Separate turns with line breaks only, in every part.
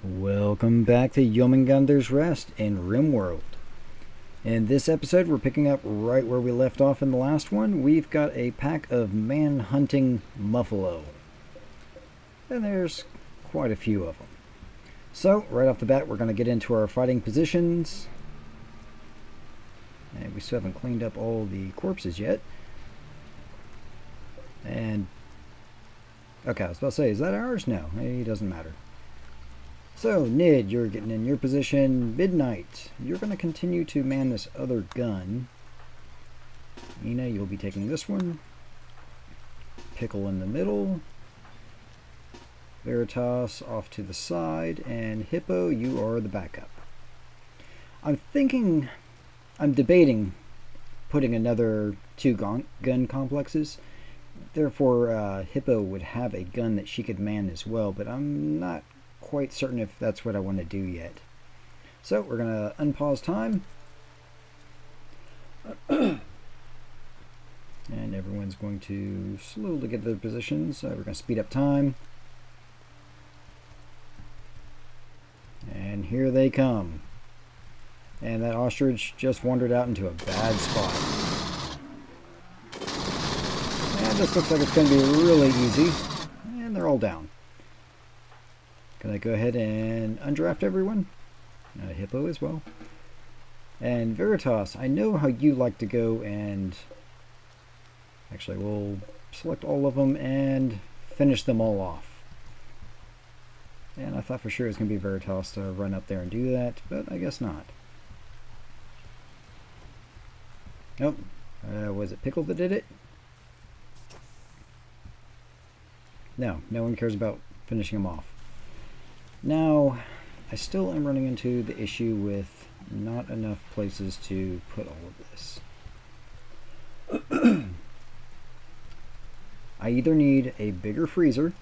Welcome back to Yomengunder's Rest in Rimworld. In this episode, we're picking up right where we left off in the last one. We've got a pack of man-hunting muffalo. And there's quite a few of them. So, right off the bat, we're going to get into our fighting positions. And we still haven't cleaned up all the corpses yet. And... okay, I was about to say, is that ours? No, it doesn't matter. So, Nid, you're getting in your position. Midnight, you're going to continue to man this other gun. Nina, you'll be taking this one. Pickle in the middle. Veritas off to the side. And Hippo, you are the backup. I'm debating putting another two gun complexes. Therefore, Hippo would have a gun that she could man as well, but I'm not quite certain if that's what I want to do yet. So we're going to unpause time. And everyone's going to slowly get to their positions. We're going to speed up time. And here they come. And that ostrich just wandered out into a bad spot. And this looks like it's going to be really easy. And they're all down. Can I go ahead and undraft everyone? Hippo as well. And Veritas, I know how you like to go and... actually, we'll select all of them and finish them all off. And I thought for sure it was going to be Veritas to run up there and do that, but I guess not. Nope. Was it Pickle that did it? No, no one cares about finishing them off. Now, I still am running into the issue with not enough places to put all of this. I either need a bigger freezer.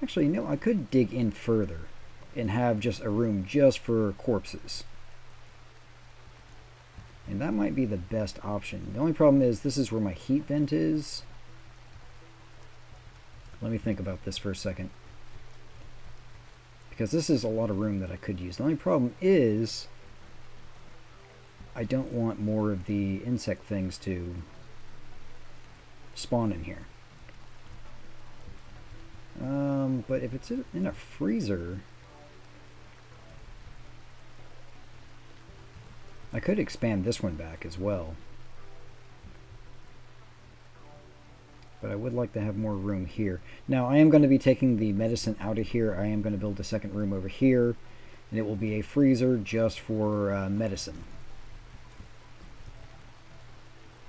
Actually, no, I could dig in further and have just a room just for corpses. And that might be the best option. The only problem is this is where my heat vent is. Let me think about this for a second. Because this is a lot of room that I could use. The only problem is I don't want more of the insect things to spawn in here. But if it's in a freezer, I could expand this one back as well. But I would like to have more room here. Now, I am going to be taking the medicine out of here. I am going to build a second room over here. And it will be a freezer just for medicine.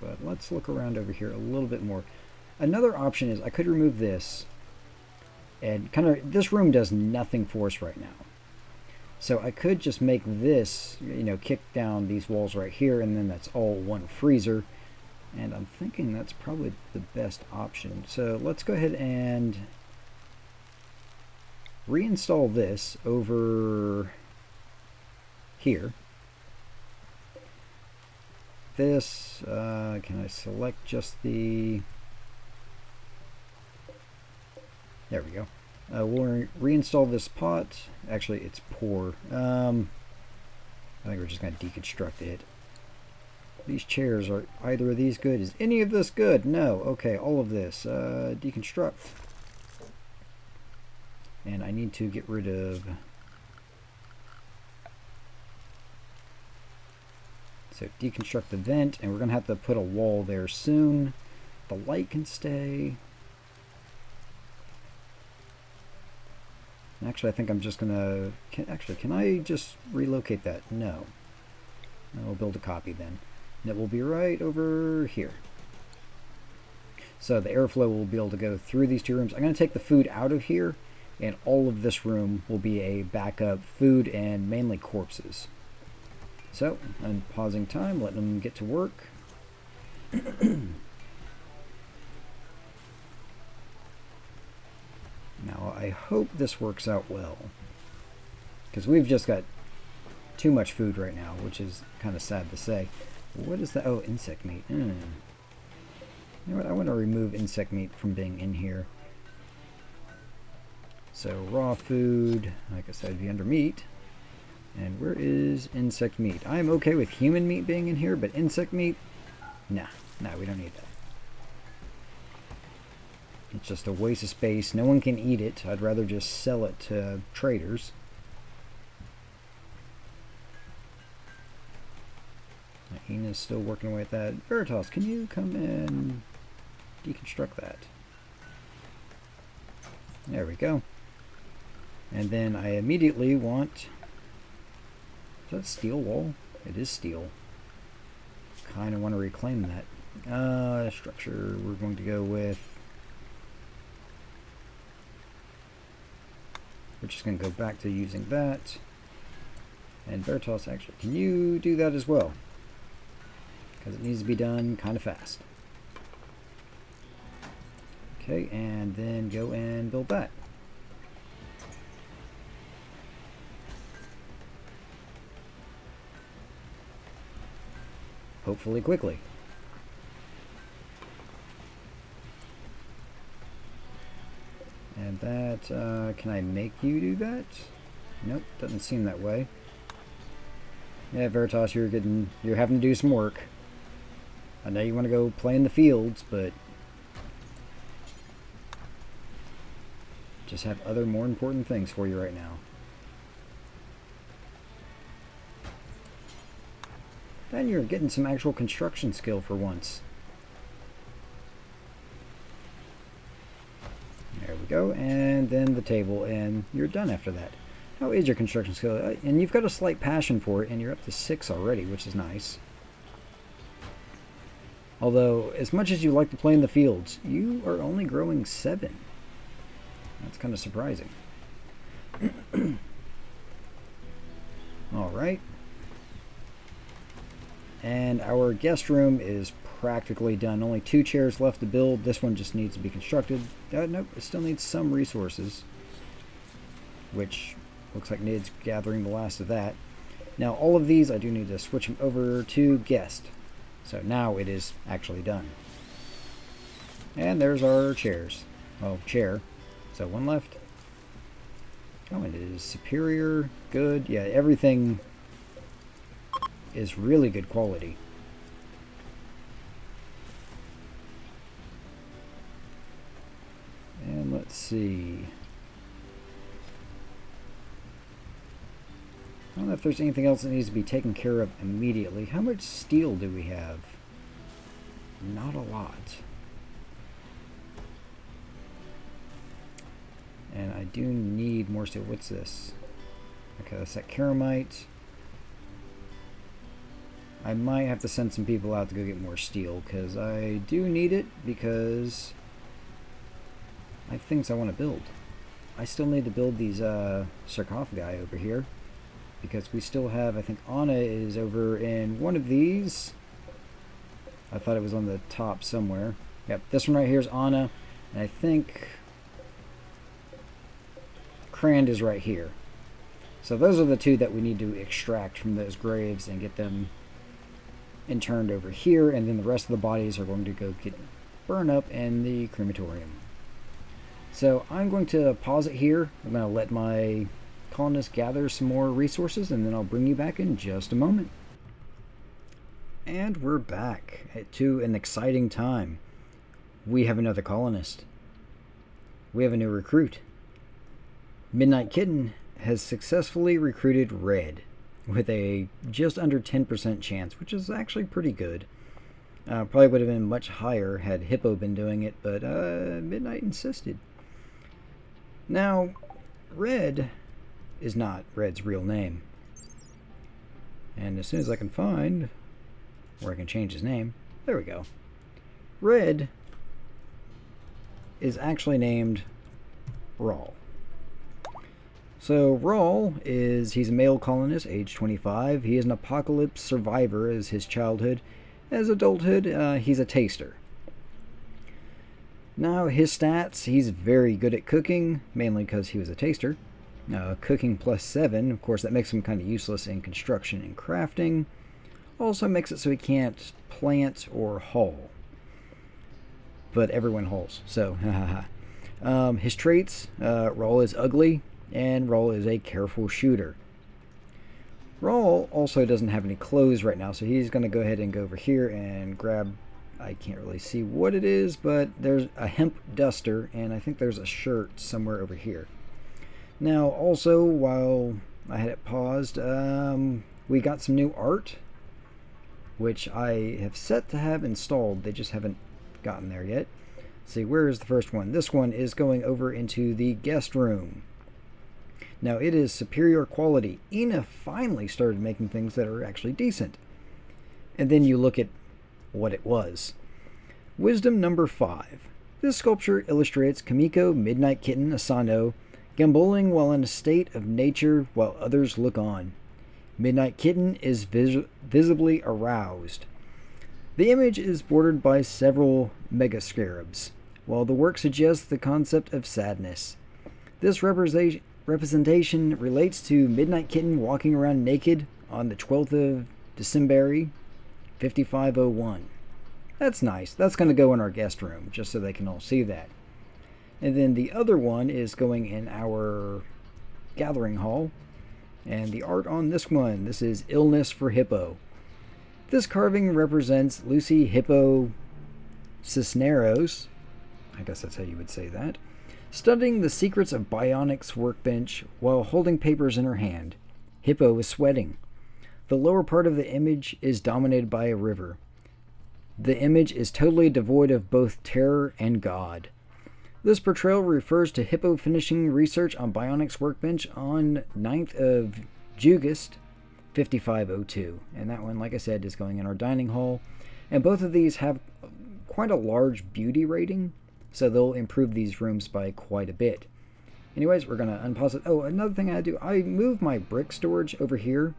But let's look around over here a little bit more. Another option is I could remove this. And kind of, this room does nothing for us right now. So I could just make this, kick down these walls right here. And then that's all one freezer. And I'm thinking that's probably the best option. So let's go ahead and reinstall this over here. This, can I select just the... there we go. We'll reinstall this pot. Actually, it's poor. I think we're just going to deconstruct it. These chairs, are either of these good? Is any of this good? No. Okay, all of this. Deconstruct. And I need to get rid of... so deconstruct the vent, and we're going to have to put a wall there soon. The light can stay. Actually, I think I'm just going to... can I just relocate that? No. I'll build a copy then. And it will be right over here. So the airflow will be able to go through these two rooms. I'm going to take the food out of here, and all of this room will be a backup food and mainly corpses. So I'm pausing time, letting them get to work. Now I hope this works out well, because we've just got too much food right now, which is kind of sad to say. What is that? Oh, insect meat. You know what? I want to remove insect meat from being in here. So raw food, like I said, would be under meat. And where is insect meat? I am okay with human meat being in here, but insect meat, nah, we don't need that. It's just a waste of space. No one can eat it. I'd rather just sell it to traders. Ina's still working away at that. Veritas, can you come and deconstruct that? There we go. And then I immediately want... Is that steel wall? It is steel. Kind of want to reclaim that. Structure, we're going to go with... We're just going to go back to using that. And Veritas, actually, can you do that as well? Because it needs to be done kind of fast. Okay, and then go and build that. Hopefully quickly. And that, can I make you do that? Nope, doesn't seem that way. Yeah, Veritas, you're having to do some work. I know you want to go play in the fields, but just have other more important things for you right now. Then you're getting some actual construction skill for once. There we go, and then the table, and you're done after that. How is your construction skill? And you've got a slight passion for it, and you're up to 6 already, which is nice. Although, as much as you like to play in the fields, you are only growing 7. That's kind of surprising. Alright. And our guest room is practically done. Only 2 chairs left to build. This one just needs to be constructed. Nope, it still needs some resources. Which looks like Nid's gathering the last of that. Now, all of these, I do need to switch them over to guest. So now it is actually done. And there's our chairs. Oh, chair. So 1 left. Oh, and it is superior, good. Yeah, everything is really good quality. And let's see. I don't know if there's anything else that needs to be taken care of immediately. How much steel do we have? Not a lot. And I do need more steel. What's this? Okay, that's that keramite. I might have to send some people out to go get more steel, because I do need it, because I have things I want to build. I still need to build these sarcophagi over here, because we still have, I think Anna is over in one of these. I thought it was on the top somewhere. Yep, this one right here is Anna, and I think Crand is right here. So those are the 2 that we need to extract from those graves and get them interned over here, and then the rest of the bodies are going to go get burned up in the crematorium. So I'm going to pause it here. I'm going to let my colonists gather some more resources, and then I'll bring you back in just a moment. And we're back to an exciting time. We have another colonist. We have a new recruit. Midnight Kitten has successfully recruited Red with a just under 10% chance, which is actually pretty good. Probably would have been much higher had Hippo been doing it, but Midnight insisted. Now, Red is not Red's real name. And as soon as I can find where I can change his name, there we go. Red is actually named Rawl. So Rawl he's a male colonist, age 25. He is an apocalypse survivor as his childhood. As adulthood, he's a taster. Now his stats, he's very good at cooking, mainly because he was a taster. Cooking +7, of course that makes him kind of useless in construction and crafting. Also makes it so he can't plant or haul. But everyone hauls, so hahaha. His traits, Rawl is ugly, and Rawl is a careful shooter. Rawl also doesn't have any clothes right now, so he's going to go ahead and go over here and grab, I can't really see what it is, but there's a hemp duster, and I think there's a shirt somewhere over here. Now, also, while I had it paused, we got some new art, which I have set to have installed. They just haven't gotten there yet. Let's see, where is the first one? This one is going over into the guest room. Now, it is superior quality. Ina finally started making things that are actually decent. And then you look at what it was. Wisdom number 5. This sculpture illustrates Kamiko, Midnight Kitten, Asano, gamboling while in a state of nature while others look on. Midnight Kitten is visibly aroused. The image is bordered by several megascarabs, while the work suggests the concept of sadness. This representation relates to Midnight Kitten walking around naked on the 12th of December, 5501. That's nice. That's going to go in our guest room, just so they can all see that. And then the other one is going in our gathering hall. And the art on this one, this is Illness for Hippo. This carving represents Lucy Hippo Cisneros, I guess that's how you would say that, studying the secrets of Bionics workbench while holding papers in her hand. Hippo is sweating. The lower part of the image is dominated by a river. The image is totally devoid of both terror and God. This portrayal refers to Hippo finishing research on Bionics workbench on 9th of August, 5502. And that one, like I said, is going in our dining hall. And both of these have quite a large beauty rating, so they'll improve these rooms by quite a bit. Anyways, we're going to unpause it. Oh, another thing I do, I move my brick storage over here,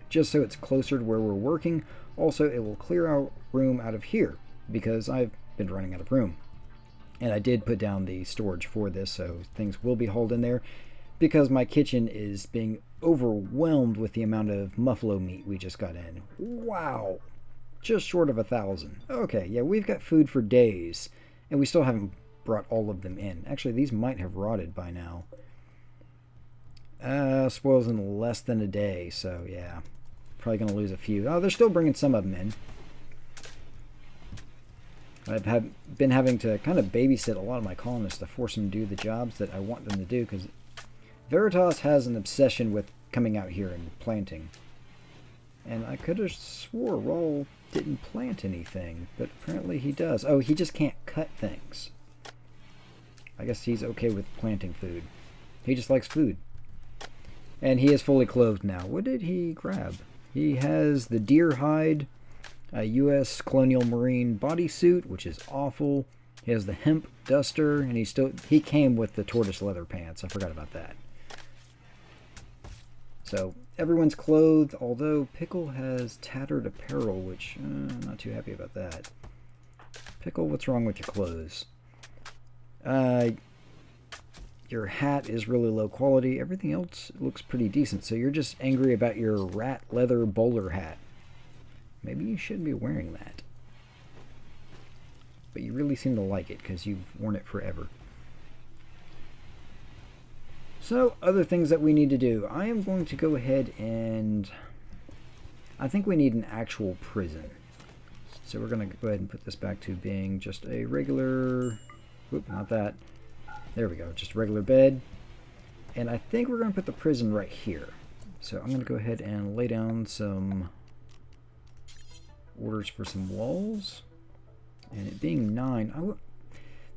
just so it's closer to where we're working. Also, it will clear our room out of here, because I've been running out of room. And I did put down the storage for this, so things will be hauled in there, because my kitchen is being overwhelmed with the amount of muffalo meat we just got in. Wow! Just short of 1,000. Okay, yeah, we've got food for days, and we still haven't brought all of them in. Actually, these might have rotted by now. Spoils in less than a day, so yeah. Probably going to lose a few. Oh, they're still bringing some of them in. I've been having to kind of babysit a lot of my colonists to force them to do the jobs that I want them to do, because Veritas has an obsession with coming out here and planting. And I could have swore Rawl didn't plant anything, but apparently he does. Oh, he just can't cut things. I guess he's okay with planting food. He just likes food. And he is fully clothed now. What did he grab? He has the deer hide, a U.S. Colonial Marine bodysuit, which is awful. He has the hemp duster, and he came with the tortoise leather pants. I forgot about that. So everyone's clothed, although Pickle has tattered apparel, which I'm not too happy about that. Pickle, what's wrong with your clothes? Your hat is really low quality. Everything else looks pretty decent. So you're just angry about your rat leather bowler hat. Maybe you shouldn't be wearing that. But you really seem to like it because you've worn it forever. So, other things that we need to do. I am going to go ahead and... I think we need an actual prison. So we're going to go ahead and put this back to being just a regular... Oop, not that. There we go, just a regular bed. And I think we're going to put the prison right here. So I'm going to go ahead and lay down some orders for some walls. And it being 9,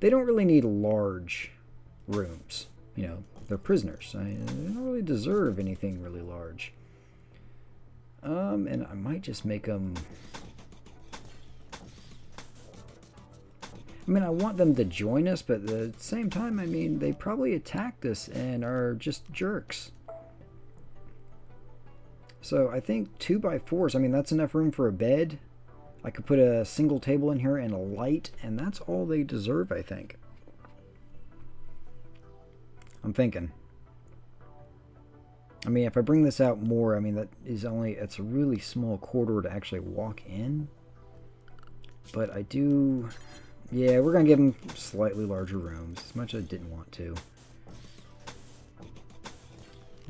they don't really need large rooms. You know, they're prisoners. They don't really deserve anything really large. And I might just make them... I mean, I want them to join us, but at the same time, I mean, they probably attacked us and are just jerks. So I think 2x4s, I mean, that's enough room for a bed. I could put a single table in here and a light, and that's all they deserve, I think. I'm thinking. I mean, if I bring this out more, I mean, it's a really small corridor to actually walk in. But I do Yeah, we're going to give them slightly larger rooms, as much as I didn't want to.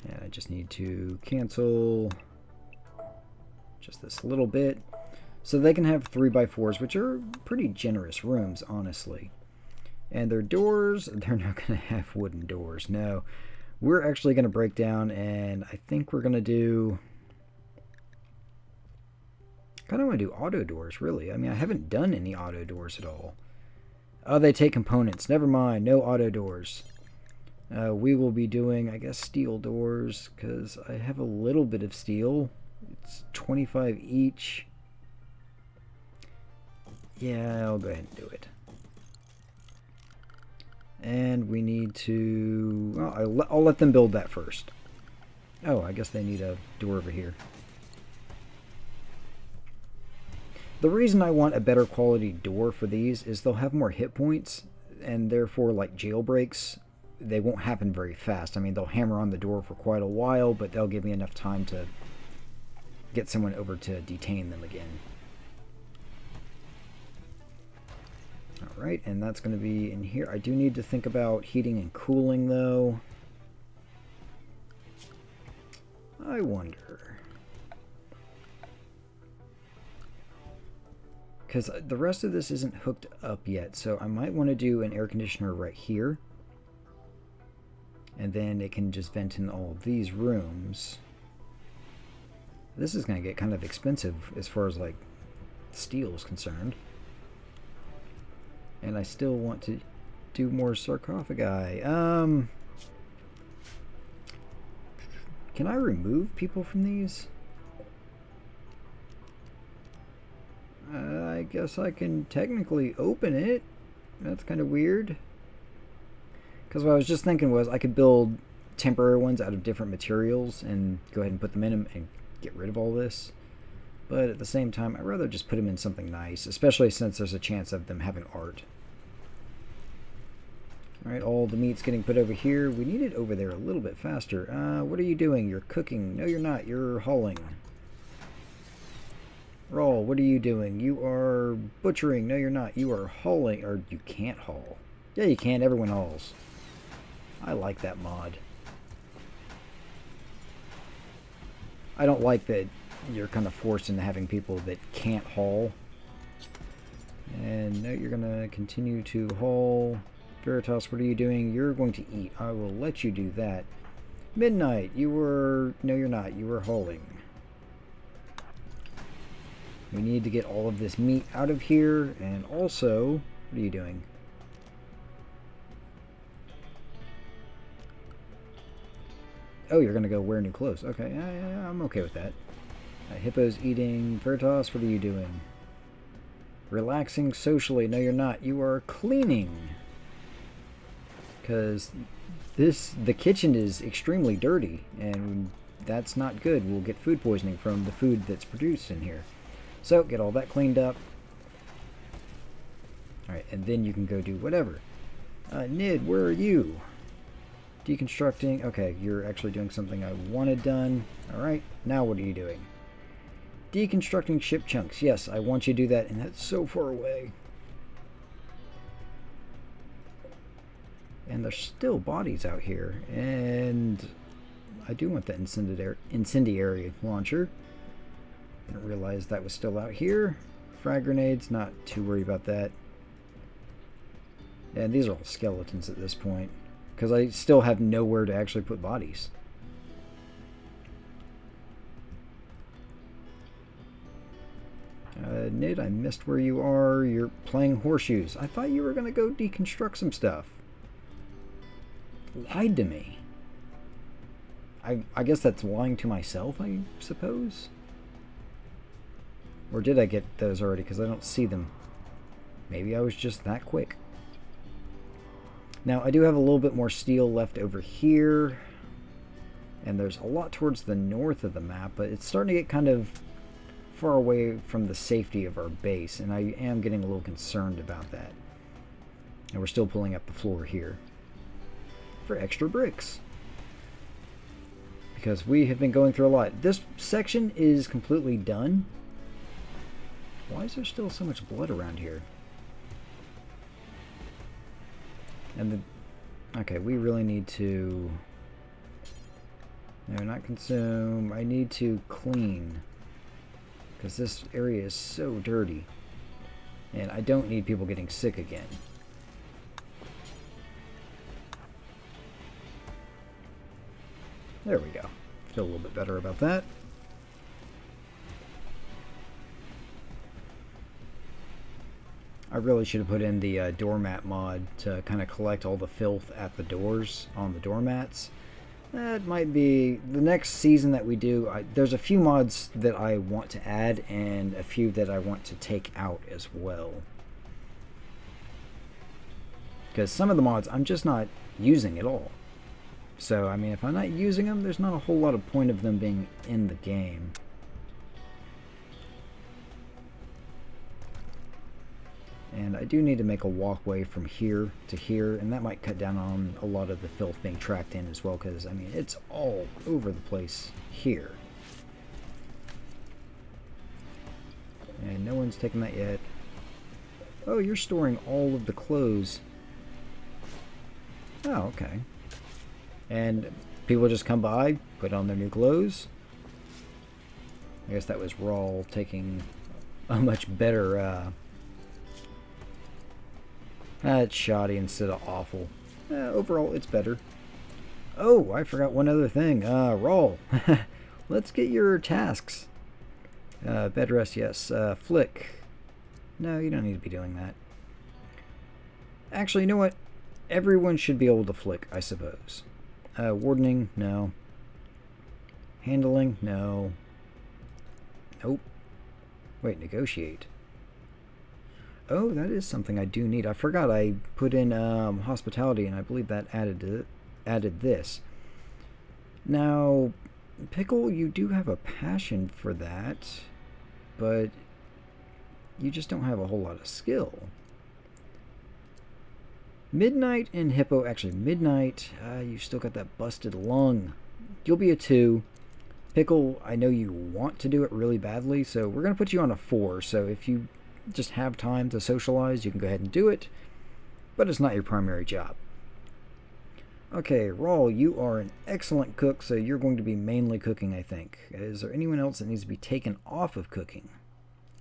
And I just need to cancel just this little bit. So they can have 3x4s, which are pretty generous rooms, honestly. And their doors, they're not going to have wooden doors. No, we're actually going to break down, and I think we're going to do... I kind of want to do auto doors, really. I mean, I haven't done any auto doors at all. Oh, they take components. Never mind. No auto doors. We will be doing, I guess, steel doors, because I have a little bit of steel. It's 25 each. Yeah, I'll go ahead and do it. And we need to... Well, I'll let them build that first. Oh, I guess they need a door over here. The reason I want a better quality door for these is they'll have more hit points, and therefore, like jailbreaks, they won't happen very fast. I mean, they'll hammer on the door for quite a while, but they'll give me enough time to get someone over to detain them again. Alright, and that's going to be in here. I do need to think about heating and cooling, though. I wonder... because the rest of this isn't hooked up yet, so I might want to do an air conditioner right here. And then it can just vent in all of these rooms. This is going to get kind of expensive as far as, like, steel is concerned. And I still want to do more sarcophagi. Can I remove people from these? I guess I can technically open it. That's kind of weird. Because what I was just thinking was I could build temporary ones out of different materials and go ahead and put them in them and get rid of all this. But at the same time, I'd rather just put them in something nice, especially since there's a chance of them having art. Alright, all the meat's getting put over here. We need it over there a little bit faster. What are you doing? You're cooking. No, you're not. You're hauling. Roll, what are you doing? You are butchering. No, you're not. You are hauling. Or you can't haul. Yeah, you can. Everyone hauls. I like that mod. I don't like that you're kind of forced into having people that can't haul. And no, you're going to continue to haul. Veritas, what are you doing? You're going to eat. I will let you do that. Midnight, you were... No, you're not. You were hauling. We need to get all of this meat out of here, and also, what are you doing? Oh, you're going to go wear new clothes. Okay, I'm okay with that. Hippo's eating. Veritas, what are you doing? Relaxing socially. No, you're not. You are cleaning. Because the kitchen is extremely dirty, and that's not good. We'll get food poisoning from the food that's produced in here. So, get all that cleaned up. Alright, and then you can go do whatever. Nid, where are you? Deconstructing. Okay, you're actually doing something I wanted done. Alright, now what are you doing? Deconstructing ship chunks. Yes, I want you to do that, and that's so far away. And there's still bodies out here, and I do want that incendiary launcher. Didn't realize that was still out here. Frag grenades, not too worried about that. And these are all skeletons at this point, because I still have nowhere to actually put bodies. Nid, I missed where you are. You're playing horseshoes. I thought you were going to go deconstruct some stuff. Lied to me. I guess that's lying to myself, I suppose? Or did I get those already? Because I don't see them. Maybe I was just that quick. Now, I do have a little bit more steel left over here. And there's a lot towards the north of the map, but it's starting to get kind of far away from the safety of our base, and I am getting a little concerned about that. And we're still pulling up the floor here for extra bricks, because we have been going through a lot. This section is completely done. Why is there still so much blood around here? And okay, we really need to... No, not consume. I need to clean. Because this area is so dirty. And I don't need people getting sick again. There we go. Feel a little bit better about that. I really should have put in the doormat mod to kind of collect all the filth at the doors on the doormats. That might be the next season that we do. There's a few mods that I want to add and a few that I want to take out as well. Because some of the mods I'm just not using at all. So, I mean, if I'm not using them, there's not a whole lot of point of them being in the game. And I do need to make a walkway from here to here, and that might cut down on a lot of the filth being tracked in as well, because, I mean, it's all over the place here. And no one's taken that yet. Oh, you're storing all of the clothes. Oh, okay. And people just come by, put on their new clothes. I guess that was Raw taking a much better... it's shoddy instead of awful. Overall, it's better. Oh, I forgot one other thing. Raw. Let's get your tasks. Bed rest, yes. Flick. No, you don't need to be doing that. Actually, you know what? Everyone should be able to flick, I suppose. Wardening, no. Handling, no. Nope. Wait, negotiate. Oh, that is something I do need. I forgot I put in hospitality, and I believe that added this. Now, Pickle, you do have a passion for that, but you just don't have a whole lot of skill. Midnight and Hippo, actually Midnight, you've still got that busted lung. You'll be a 2. Pickle, I know you want to do it really badly, so we're going to put you on a 4. So if you just have time to socialize, you can go ahead and do it, but it's not your primary job. Okay, Raw, you are an excellent cook, so you're going to be mainly cooking, I think. Is there anyone else that needs to be taken off of cooking?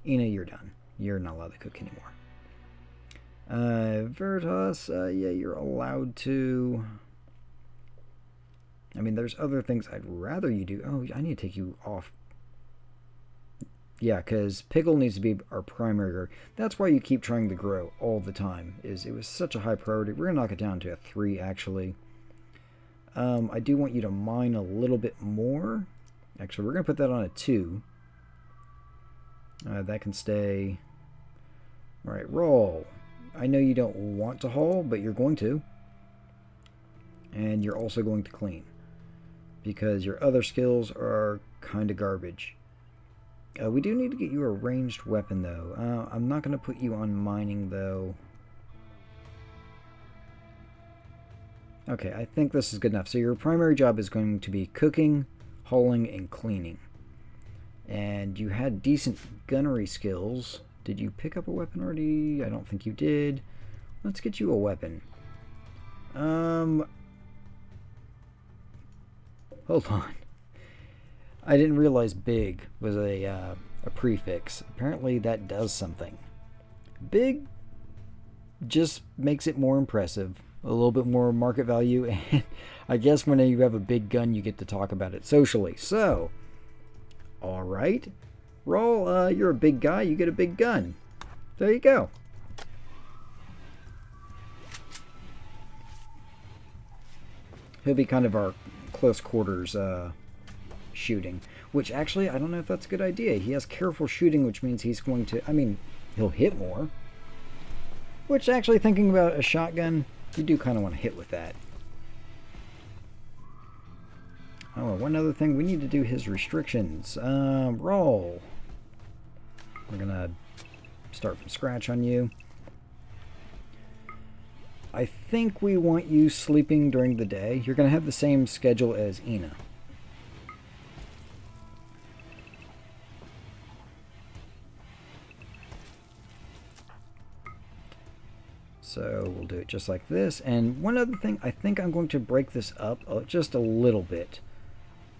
Ina, you're done. You're not allowed to cook anymore. Veritas, yeah, you're allowed to... I mean, there's other things I'd rather you do. Oh, I need to take you off. Yeah, because Pickle needs to be our primary grower. That's why you keep trying to grow all the time. It was such a high priority. We're going to knock it down to a 3, actually. I do want you to mine a little bit more. Actually, we're going to put that on a 2. That can stay. All right, roll. I know you don't want to haul, but you're going to. And you're also going to clean. Because your other skills are kind of garbage. We do need to get you a ranged weapon, though. I'm not going to put you on mining, though. Okay, I think this is good enough. So your primary job is going to be cooking, hauling, and cleaning. And you had decent gunnery skills. Did you pick up a weapon already? I don't think you did. Let's get you a weapon. Hold on. I didn't realize big was a prefix. Apparently that does something. Big just makes it more impressive. A little bit more market value. And I guess when you have a big gun, you get to talk about it socially. So, alright. Roll, you're a big guy. You get a big gun. There you go. He'll be kind of our close quarters shooting, which actually I don't know if that's a good idea. He has careful shooting, which means he's going to, I mean, he'll hit more, which actually thinking about a shotgun, you do kind of want to hit with that. Oh, one other thing, we need to do his restrictions. Roll. We're gonna start from scratch on you. I think we want you sleeping during the day. You're gonna have the same schedule as Ina. So we'll do it just like this. And one other thing, I think I'm going to break this up just a little bit.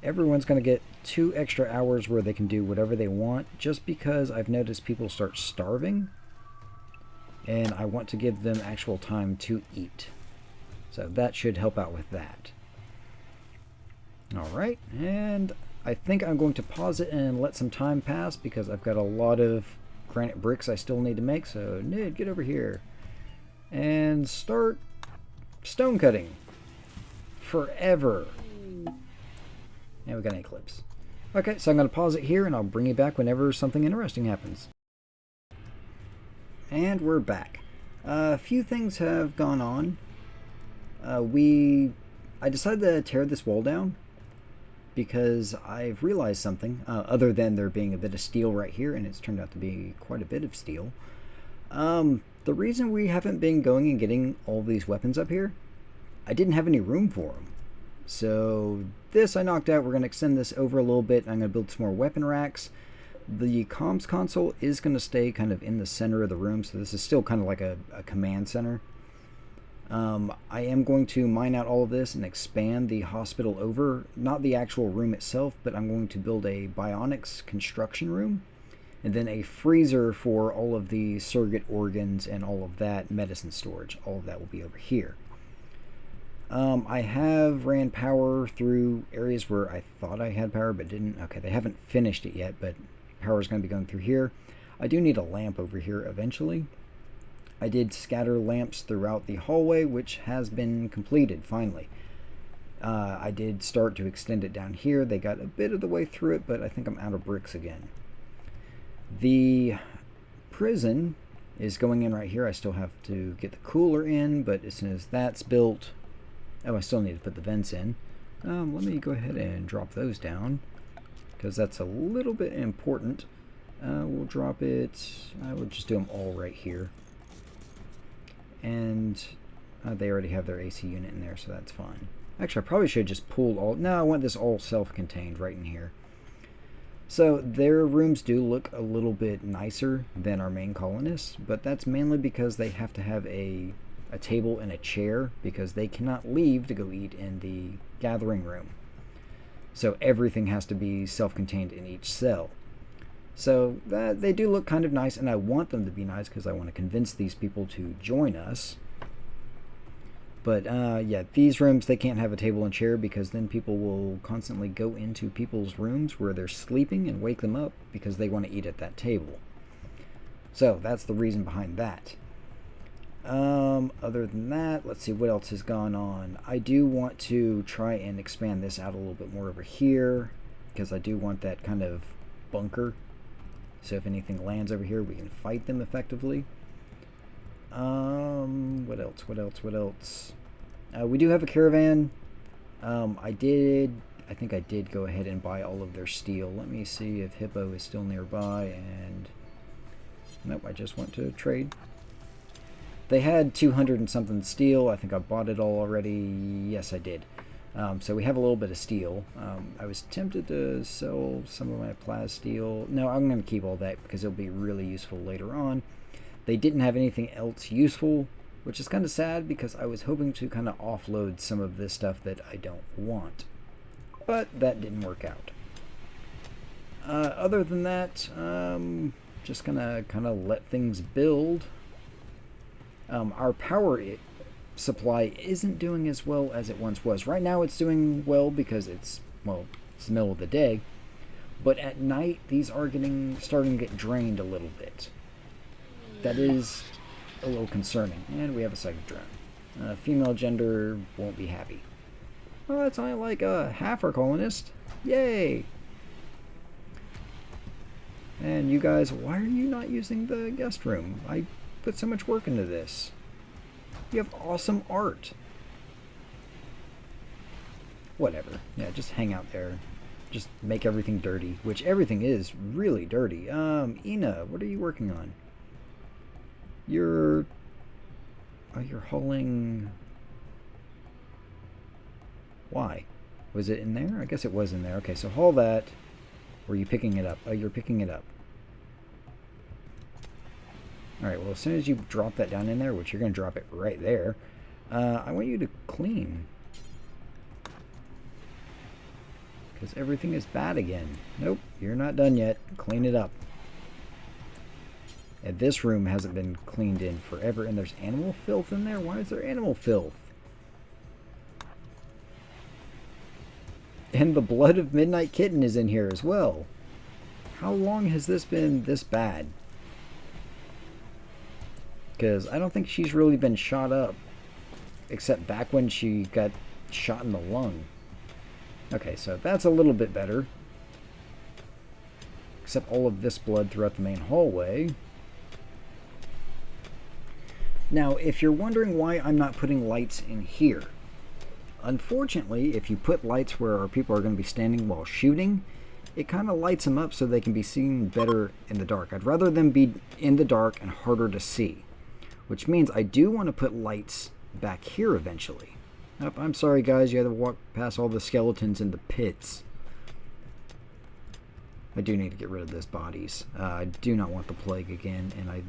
Everyone's going to get 2 extra hours where they can do whatever they want, just because I've noticed people start starving. And I want to give them actual time to eat. So that should help out with that. Alright, and I think I'm going to pause it and let some time pass because I've got a lot of granite bricks I still need to make. So Nid, get over here and start stone cutting forever. And we got an eclipse. Okay, so I'm going to pause it here and I'll bring you back whenever something interesting happens. And we're back. A few things have gone on. I decided to tear this wall down because I've realized something, other than there being a bit of steel right here, and it's turned out to be quite a bit of steel. The reason we haven't been going and getting all these weapons up here, I didn't have any room for them. So this I knocked out. We're going to extend this over a little bit. I'm going to build some more weapon racks. The comms console is going to stay kind of in the center of the room, so this is still kind of like a command center. I am going to mine out all of this and expand the hospital over, not the actual room itself, but I'm going to build a bionics construction room, and then a freezer for all of the surrogate organs and all of that medicine storage. All of that will be over here. I have ran power through areas where I thought I had power but didn't. Okay, they haven't finished it yet, but power is going to be going through here. I do need a lamp over here eventually. I did scatter lamps throughout the hallway, which has been completed finally. I did start to extend it down here. They got a bit of the way through it, but I think I'm out of bricks again. The prison is going in right here. I still have to get the cooler in, but as soon as that's built... Oh, I still need to put the vents in. Let me go ahead and drop those down, because that's a little bit important. We'll drop it... I would just do them all right here. And they already have their AC unit in there, so that's fine. Actually, I probably should have just pulled all... No, I want this all self-contained right in here. So their rooms do look a little bit nicer than our main colonists, but that's mainly because they have to have a table and a chair, because they cannot leave to go eat in the gathering room. So everything has to be self-contained in each cell. So they do look kind of nice, and I want them to be nice because I want to convince these people to join us. But yeah, these rooms, they can't have a table and chair because then people will constantly go into people's rooms where they're sleeping and wake them up because they want to eat at that table. So that's the reason behind that. Other than that, let's see what else has gone on. I do want to try and expand this out a little bit more over here because I do want that kind of bunker. So if anything lands over here, we can fight them effectively. What else? We do have a caravan. I think I did go ahead and buy all of their steel. Let me see if Hippo is still nearby, and nope, I just went to trade. They had 200 and something steel. I think I bought it all already. Yes, I did. So we have a little bit of steel. I was tempted to sell some of my plas steel. No, I'm going to keep all that because it'll be really useful later on. They didn't have anything else useful, which is kind of sad because I was hoping to kind of offload some of this stuff that I don't want. But that didn't work out. Other than that, just going to kind of let things build. Our power supply isn't doing as well as it once was. Right now it's doing well because it's the middle of the day, but at night these are starting to get drained a little bit. That is a little concerning. And we have a second drone. Female gender won't be happy. Well, that's only like half our colonist. Yay! And you guys, why are you not using the guest room? I put so much work into this. You have awesome art. Whatever. Yeah, just hang out there. Just make everything dirty, which everything is really dirty. Ina, what are you working on? You're hauling... Why? Was it in there? I guess it was in there. Okay, so haul that. Or are you picking it up? Oh, you're picking it up. Alright, well, as soon as you drop that down in there, which you're going to drop it right there, I want you to clean. Because everything is bad again. Nope, you're not done yet. Clean it up. And this room hasn't been cleaned in forever, and there's animal filth in there? Why is there animal filth? And the blood of Midnight Kitten is in here as well. How long has this been this bad? Because I don't think she's really been shot up. Except back when she got shot in the lung. Okay, so that's a little bit better. Except all of this blood throughout the main hallway. Now, if you're wondering why I'm not putting lights in here, unfortunately, if you put lights where our people are going to be standing while shooting, it kind of lights them up so they can be seen better in the dark. I'd rather them be in the dark and harder to see, which means I do want to put lights back here eventually. Oh, I'm sorry, guys, you had to walk past all the skeletons in the pits. I do need to get rid of those bodies. I do not want the plague again, and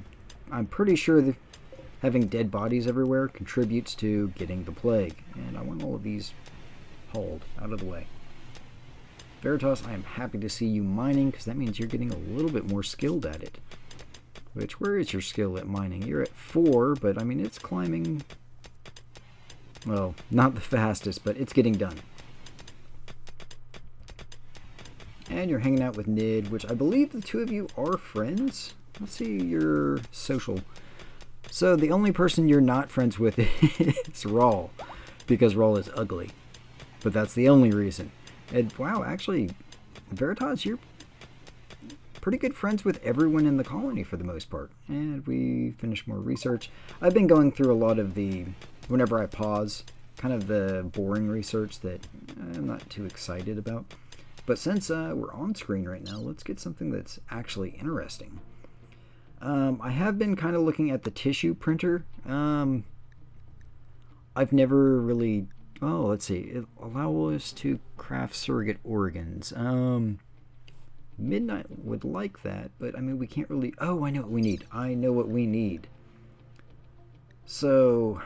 I'm pretty sure that having dead bodies everywhere contributes to getting the plague. And I want all of these hauled out of the way. Veritas, I am happy to see you mining, because that means you're getting a little bit more skilled at it. Which, where is your skill at mining? You're at 4, but I mean, it's climbing. Well, not the fastest, but it's getting done. And you're hanging out with Nid, which I believe the two of you are friends. Let's see your social. So the only person you're not friends with is Rawl, because Rawl is ugly. But that's the only reason. And wow, actually, Veritas, you're pretty good friends with everyone in the colony for the most part. And we finished more research. I've been going through a lot of the, whenever I pause, kind of the boring research that I'm not too excited about. But since we're on screen right now, let's get something that's actually interesting. I have been kind of looking at the tissue printer. I've never really... Oh, let's see. It allows us to craft surrogate organs. Midnight would like that, but I mean, we can't really... Oh, I know what we need. I know what we need. So,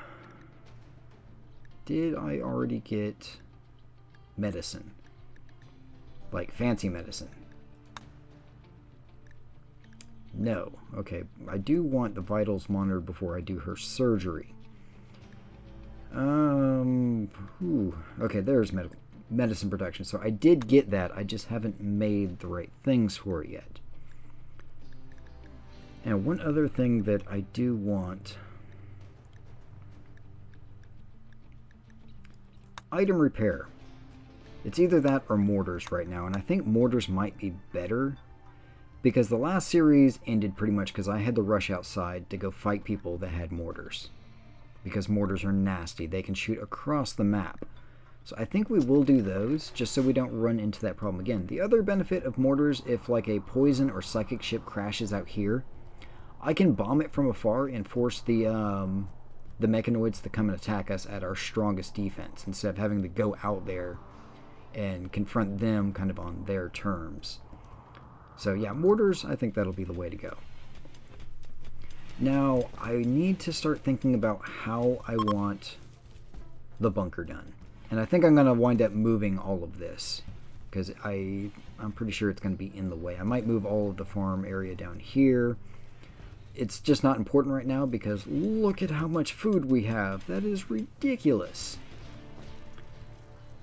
did I already get medicine? Like fancy medicine? No. Okay, I do want the vitals monitored before I do her surgery. Okay, there's medicine production. So I did get that. I just haven't made the right things for it yet. And one other thing that I do want... Item repair. It's either that or mortars right now, and I think mortars might be better, because the last series ended pretty much because I had to rush outside to go fight people that had mortars. Because mortars are nasty. They can shoot across the map. So I think we will do those, just so we don't run into that problem again. The other benefit of mortars, if like a poison or psychic ship crashes out here, I can bomb it from afar and force the mechanoids to come and attack us at our strongest defense, instead of having to go out there and confront them kind of on their terms. So yeah, mortars, I think that'll be the way to go. Now, I need to start thinking about how I want the bunker done. And I think I'm going to wind up moving all of this, because I'm pretty sure it's going to be in the way. I might move all of the farm area down here. It's just not important right now, because look at how much food we have. That is ridiculous.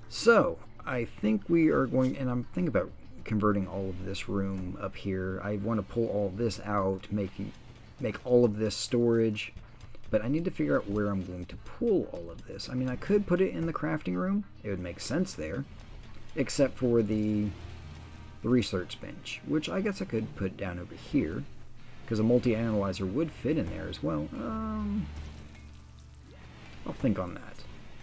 So, I think we are going, and I'm thinking about converting all of this room up here. I want to pull all this out, make all of this storage, but I need to figure out where I'm going to pull all of this. I mean, I could put it in the crafting room. It would make sense there, except for the research bench, which I guess I could put down over here, because a multi-analyzer would fit in there as well. I'll think on that.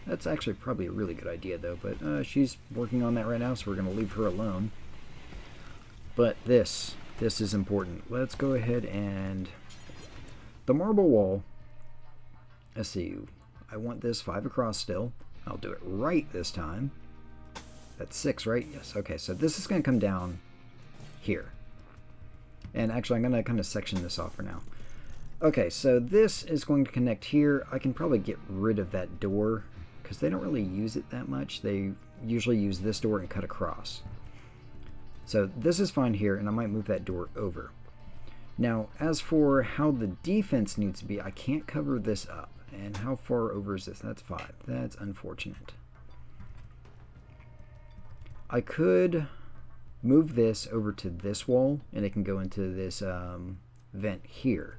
That's actually probably a really good idea, though, but she's working on that right now, so we're going to leave her alone. But this is important. Let's go ahead and... The marble wall, let's see, I want this 5 across still. I'll do it right this time. That's 6, right? Yes, okay, so this is going to come down here. And actually, I'm going to kind of section this off for now. Okay, so this is going to connect here. I can probably get rid of that door because they don't really use it that much. They usually use this door and cut across. So this is fine here, and I might move that door over. Now, as for how the defense needs to be, I can't cover this up. And how far over is this? That's 5. That's unfortunate. I could move this over to this wall, and it can go into this vent here.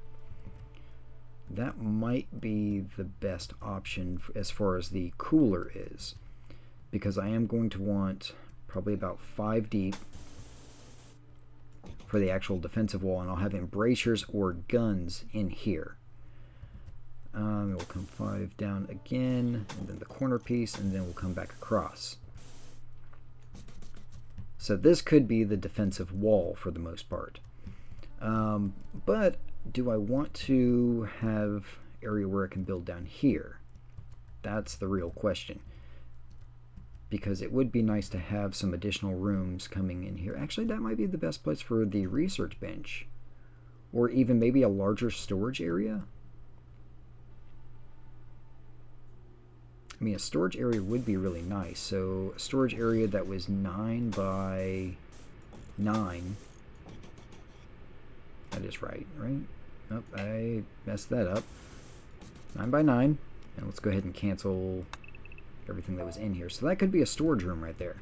That might be the best option as far as the cooler is, because I am going to want probably about 5 deep for the actual defensive wall, and I'll have embrasures or guns in here. It will come 5 down again, and then the corner piece, and then we'll come back across. So this could be the defensive wall for the most part. But do I want to have area where I can build down here? That's the real question. Because it would be nice to have some additional rooms coming in here. Actually, that might be the best place for the research bench. Or even maybe a larger storage area. I mean, a storage area would be really nice. So a storage area that was 9 by 9. That is right? Oh, I messed that up. 9 by 9. And let's go ahead and cancel everything that was in here. So that could be a storage room right there.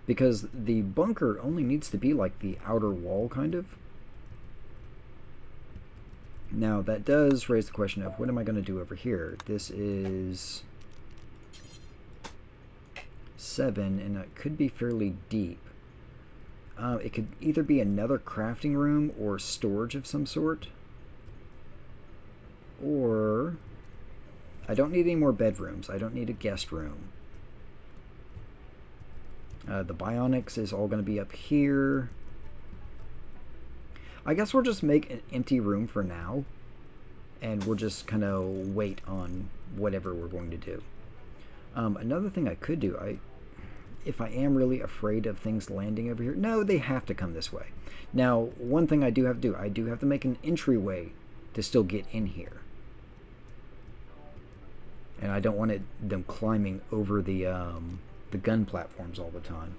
Because the bunker only needs to be like the outer wall, kind of. Now, that does raise the question of what am I going to do over here? This is 7, and it could be fairly deep. It could either be another crafting room or storage of some sort. Or I don't need any more bedrooms. I don't need a guest room. The bionics is all going to be up here. I guess we'll just make an empty room for now, and we'll just kind of wait on whatever we're going to do. Another thing I could do, if I am really afraid of things landing over here, no, they have to come this way. Now, one thing I do have to do, I do have to make an entryway to still get in here. And I don't want them climbing over the gun platforms all the time.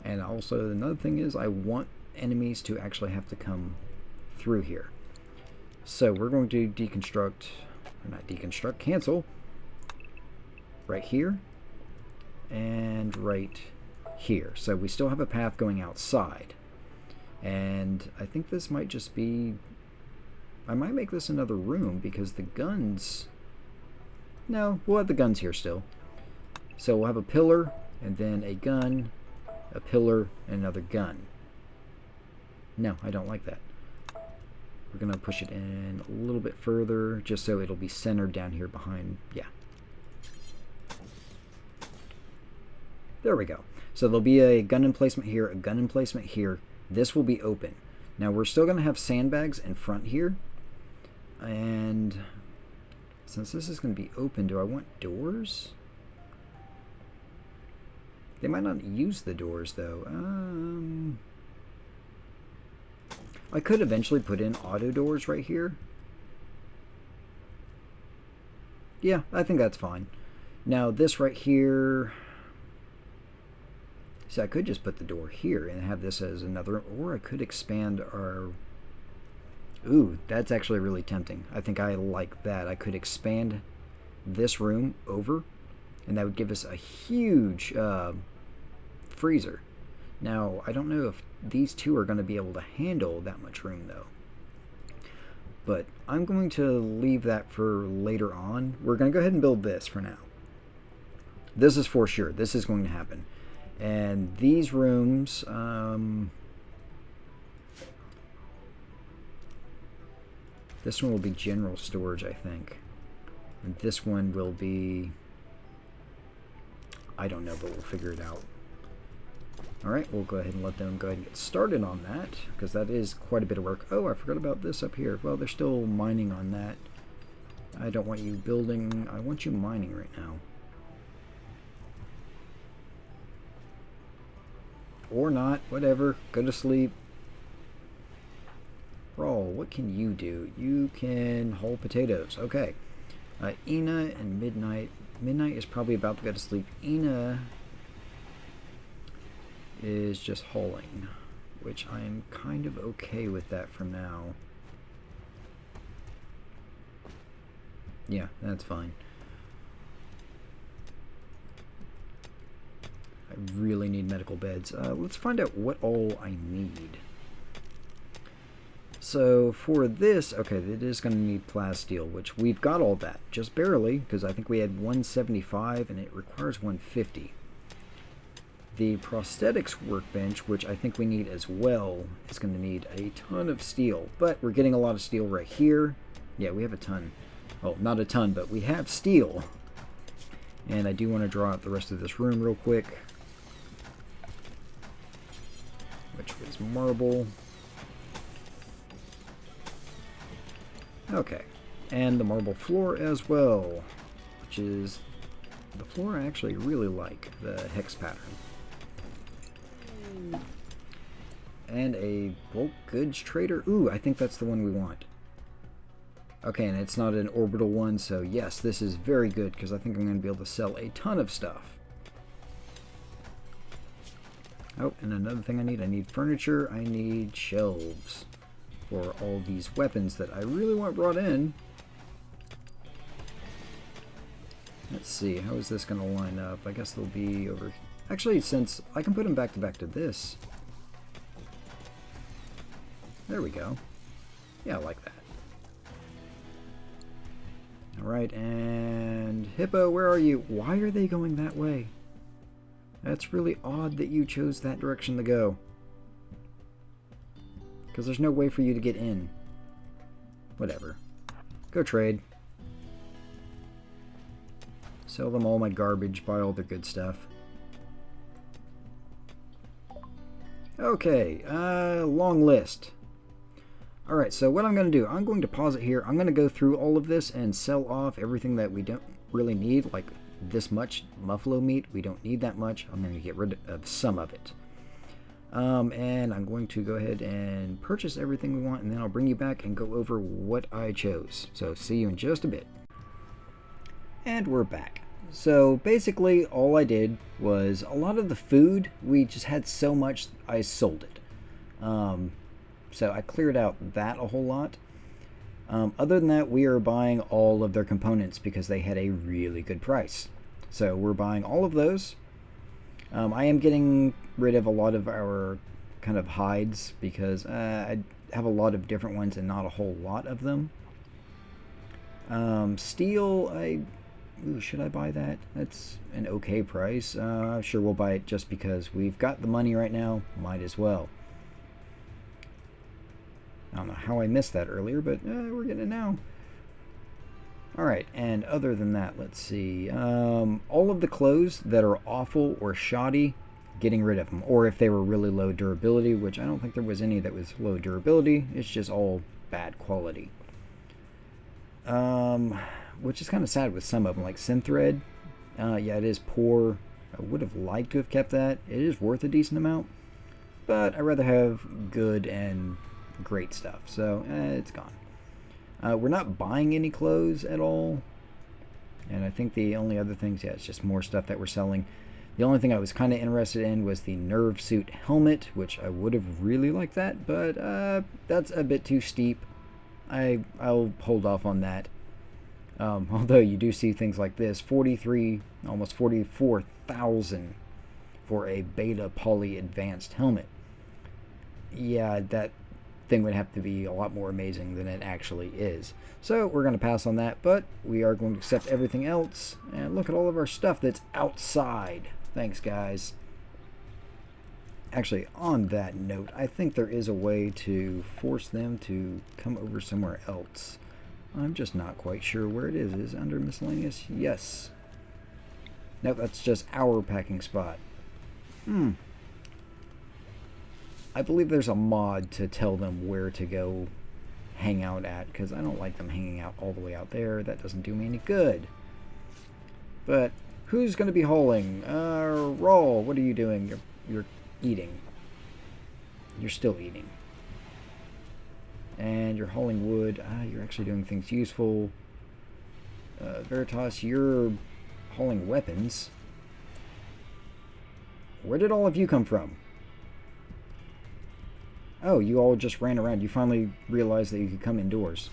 And also, another thing is I want enemies to actually have to come through here. So we're going to deconstruct, or not deconstruct, cancel right here and right here. So we still have a path going outside. And I think this might just be, I might make this another room because the guns, no, we'll have the guns here still. So we'll have a pillar and then a gun, a pillar, and another gun. No, I don't like that. We're going to push it in a little bit further just so it'll be centered down here behind, yeah. There we go. So there'll be a gun emplacement here, a gun emplacement here. This will be open. Now we're still going to have sandbags in front here. And since this is going to be open, do I want doors? They might not use the doors though. I could eventually put in auto doors right here. Yeah, I think that's fine. Now this right here, so I could just put the door here and have this as another, or I could expand our, ooh, that's actually really tempting. I think I like that. I could expand this room over, and that would give us a huge freezer. Now, I don't know if these two are going to be able to handle that much room, though. But I'm going to leave that for later on. We're going to go ahead and build this for now. This is for sure. This is going to happen. And these rooms, this one will be general storage, I think. And this one will be, I don't know, but we'll figure it out. Alright, we'll go ahead and let them go ahead and get started on that, because that is quite a bit of work. Oh, I forgot about this up here. Well, they're still mining on that. I don't want you building, I want you mining right now. Or not, whatever. Go to sleep. Rawl, what can you do? You can hull potatoes. Okay. Ina and Midnight. Midnight is probably about to go to sleep. Ina is just hauling, which I am kind of okay with that for now. Yeah, that's fine. I really need medical beds. Let's find out what all I need. So for this, okay, it is going to need plasteel, which we've got all that, just barely, because I think we had 175 and it requires 150. The prosthetics workbench, which I think we need as well, is going to need a ton of steel, but we're getting a lot of steel right here. Yeah, we have a ton. Oh, not a ton, but we have steel. And I do want to draw out the rest of this room real quick, which was marble. Okay, and the marble floor as well, which is the floor I actually really like, the hex pattern. And a bulk goods trader. Ooh, I think that's the one we want. Okay, and it's not an orbital one, so yes, this is very good because I think I'm going to be able to sell a ton of stuff. Oh, and another thing I need furniture, I need shelves for all these weapons that I really want brought in. Let's see, how is this going to line up? I guess they'll be over... Actually, since I can put them back to this. There we go. Yeah, I like that. Alright, and Hippo, where are you? Why are they going that way? That's really odd that you chose that direction to go. Because there's no way for you to get in. Whatever. Go trade. Sell them all my garbage, buy all their good stuff. Okay, long list. Alright, so what I'm going to do, I'm going to pause it here. I'm going to go through all of this and sell off everything that we don't really need, like this much buffalo meat. We don't need that much. I'm going to get rid of some of it. And I'm going to go ahead and purchase everything we want, and then I'll bring you back and go over what I chose. So see you in just a bit. And we're back. So basically all I did was a lot of the food, we just had so much, I sold it. So I cleared out that a whole lot. Other than that, we are buying all of their components because they had a really good price. So we're buying all of those. I am getting rid of a lot of our kind of hides because I have a lot of different ones and not a whole lot of them. Steel, ooh, should I buy that? That's an okay price. Sure, we'll buy it just because we've got the money right now. Might as well. I don't know how I missed that earlier, but we're getting it now. Alright, and other than that, let's see. All of the clothes that are awful or shoddy, getting rid of them. Or if they were really low durability, which I don't think there was any that was low durability. It's just all bad quality. Which is kind of sad with some of them, like Synthread. Yeah, it is poor. I would have liked to have kept that. It is worth a decent amount. But I'd rather have good and great stuff. So, it's gone. We're not buying any clothes at all. And I think the only other things, yeah, it's just more stuff that we're selling. The only thing I was kind of interested in was the nerve suit helmet, which I would have really liked that, but that's a bit too steep. I'll hold off on that. Although you do see things like this, 43, almost 44,000 for a beta poly advanced helmet. Yeah, that thing would have to be a lot more amazing than it actually is. So we're going to pass on that, but we are going to accept everything else. And look at all of our stuff that's outside. Thanks, guys. Actually, on that note, I think there is a way to force them to come over somewhere else. I'm just not quite sure where it is. Is it under miscellaneous? Yes. Nope, that's just our packing spot. I believe there's a mod to tell them where to go hang out at, because I don't like them hanging out all the way out there. That doesn't do me any good. But who's going to be hauling? Rawl, what are you doing? You're eating. You're still eating. And you're hauling wood. You're actually doing things useful. Veritas, you're hauling weapons. Where did all of you come from? Oh, you all just ran around. You finally realized that you could come indoors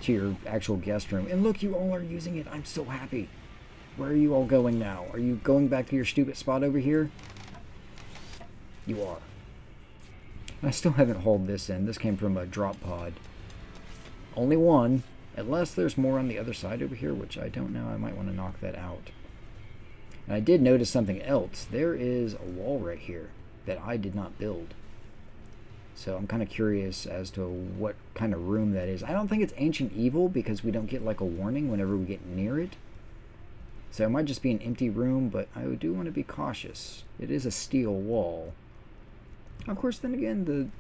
to your actual guest room. And look, you all are using it. I'm so happy. Where are you all going now? Are you going back to your stupid spot over here? You are. I still haven't hauled this in. This came from a drop pod. Only one. Unless there's more on the other side over here, which I don't know. I might want to knock that out. And I did notice something else. There is a wall right here that I did not build. So I'm kind of curious as to what kind of room that is. I don't think it's Ancient Evil because we don't get like a warning whenever we get near it. So it might just be an empty room, but I do want to be cautious. It is a steel wall. Of course, then again,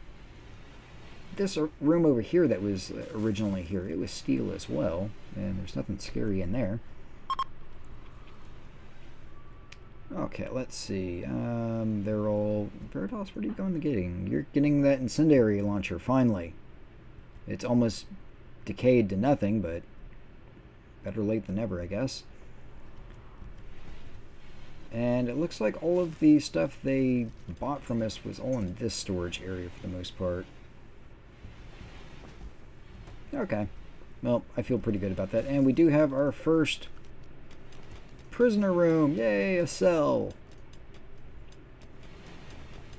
this room over here that was originally here, it was steel as well, and there's nothing scary in there. Okay, let's see. They're all... Veritas, what are you going to getting? You're getting that incendiary launcher, finally. It's almost decayed to nothing, but better late than never, I guess. And it looks like all of the stuff they bought from us was all in this storage area for the most part. Okay. Well, I feel pretty good about that. And we do have our first prisoner room. Yay, a cell.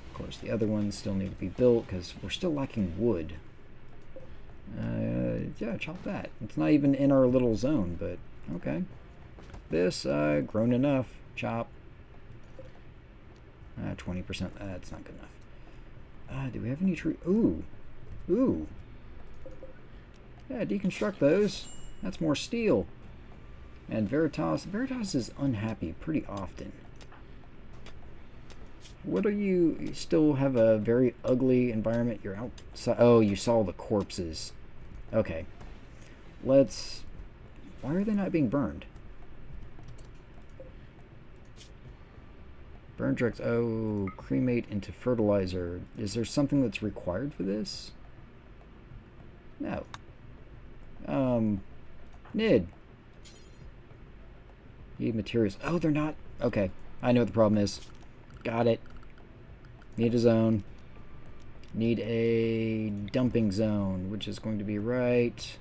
Of course, the other ones still need to be built because we're still lacking wood. Yeah, chop that. It's not even in our little zone, but okay. This, grown enough. Chop. 20%. That's not good enough. Do we have any tree? Ooh. Ooh. Yeah, deconstruct those. That's more steel. And Veritas is unhappy pretty often. What are you? You still have a very ugly environment. You're outside. Oh, you saw the corpses. Okay. Let's... Why are they not being burned? Burn drugs. Oh, cremate into fertilizer. Is there something that's required for this? No. Nid. Need materials. Oh, they're not. Okay. I know what the problem is. Got it. Need a zone. Need a dumping zone, which is going to be right...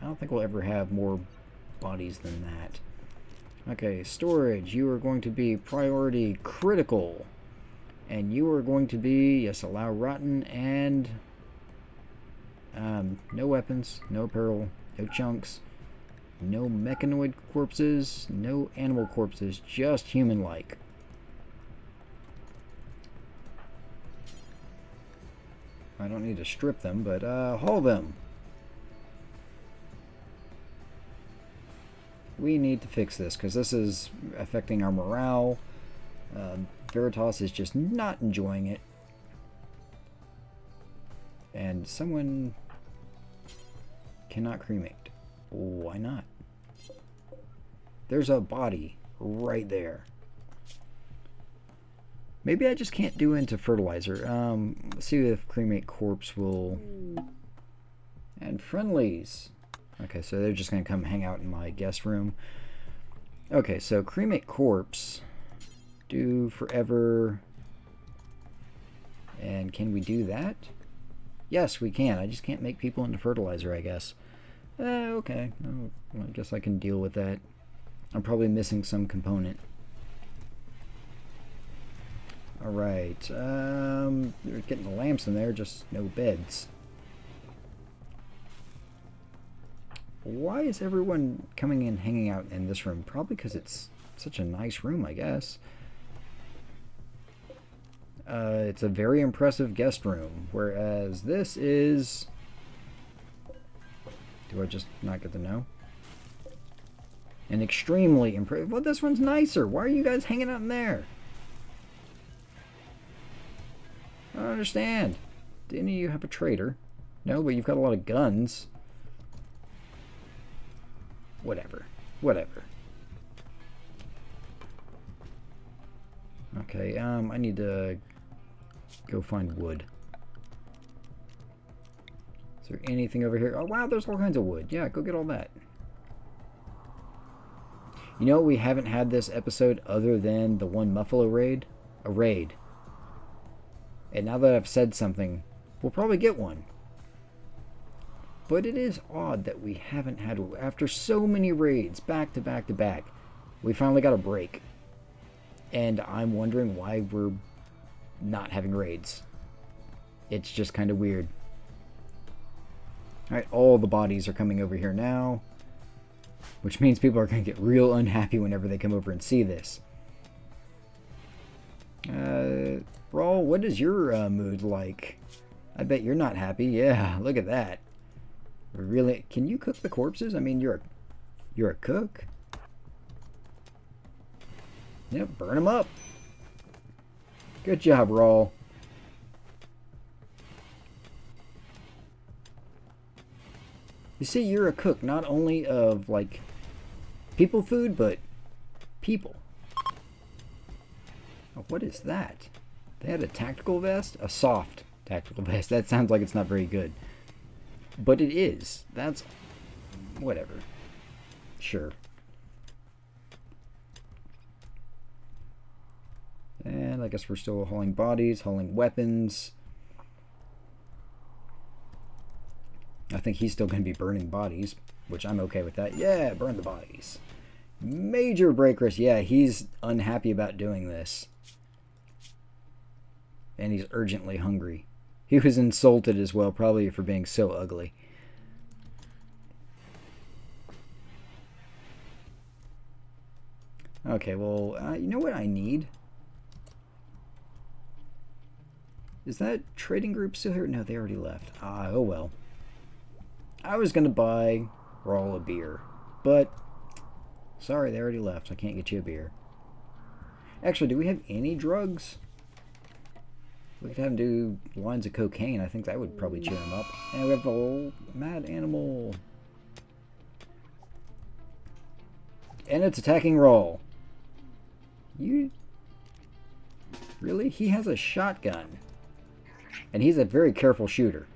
I don't think we'll ever have more bodies than that. Okay, storage. You are going to be priority critical. And you are going to be, yes, allow rotten and... no weapons, no apparel, no chunks, no mechanoid corpses, no animal corpses, just human-like. I don't need to strip them, but haul them. We need to fix this because this is affecting our morale. Veritas is just not enjoying it. And someone cannot cremate. Why not? There's a body right there. Maybe I just can't do into fertilizer. Let's see if cremate corpse will... And friendlies. Okay, so they're just going to come hang out in my guest room. Okay, so cremate corpse. Do forever. And can we do that? Yes, we can. I just can't make people into fertilizer, I guess. Okay. Oh, well, I guess I can deal with that. I'm probably missing some component. Alright. They're getting the lamps in there, just no beds. Why is everyone coming in, hanging out in this room? Probably because it's such a nice room, I guess. It's a very impressive guest room, whereas this is... Do I just not get to know? An extremely impressive... Well, this one's nicer. Why are you guys hanging out in there? I don't understand. Do any of you have a trader? No, but you've got a lot of guns. Whatever. Whatever. Okay, I need to go find wood. Is there anything over here? Oh, wow, there's all kinds of wood. Yeah, go get all that. You know, we haven't had this episode other than the one Muffalo raid. A raid. And now that I've said something, we'll probably get one. But it is odd that we haven't had, after so many raids, back to back to back, we finally got a break. And I'm wondering why we're not having raids. It's just kind of weird. Alright, all the bodies are coming over here now. Which means people are going to get real unhappy whenever they come over and see this. Rawl, what is your mood like? I bet you're not happy. Yeah, look at that. Really? Can you cook the corpses? I mean, you're a cook. Yep, burn them up. Good job, Rawl. You see, you're a cook not only of, like, people food, but people. Oh, what is that? They had a tactical vest? A soft tactical vest. That sounds like it's not very good. But it is. That's... whatever. Sure. And I guess we're still hauling bodies, hauling weapons. I think he's still going to be burning bodies, which I'm okay with that. Yeah, burn the bodies. Major break risk. Yeah, he's unhappy about doing this. And he's urgently hungry. He was insulted as well, probably for being so ugly. Okay, well, you know what I need? Is that trading group still here? No, they already left. Ah, oh well. I was going to buy Rawl a beer, but sorry, they already left. I can't get you a beer. Actually, do we have any drugs? We could have him do lines of cocaine. I think that would probably cheer him up. And we have the old mad animal. And it's attacking Rawl. You... really? He has a shotgun. And he's a very careful shooter.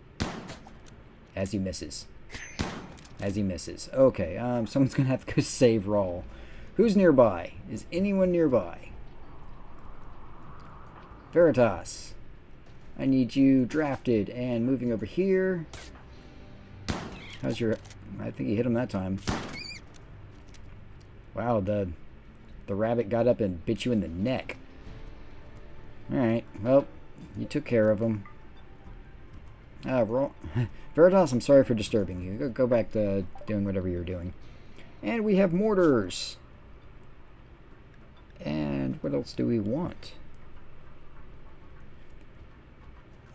As he misses. As he misses. Okay, someone's going to have to go save Rawl. Who's nearby? Is anyone nearby? Veritas. I need you drafted and moving over here. How's your... I think he hit him that time. Wow, the rabbit got up and bit you in the neck. Alright, well, you took care of him. Veritas, I'm sorry for disturbing you. Go back to doing whatever you're doing. And we have mortars. And what else do we want?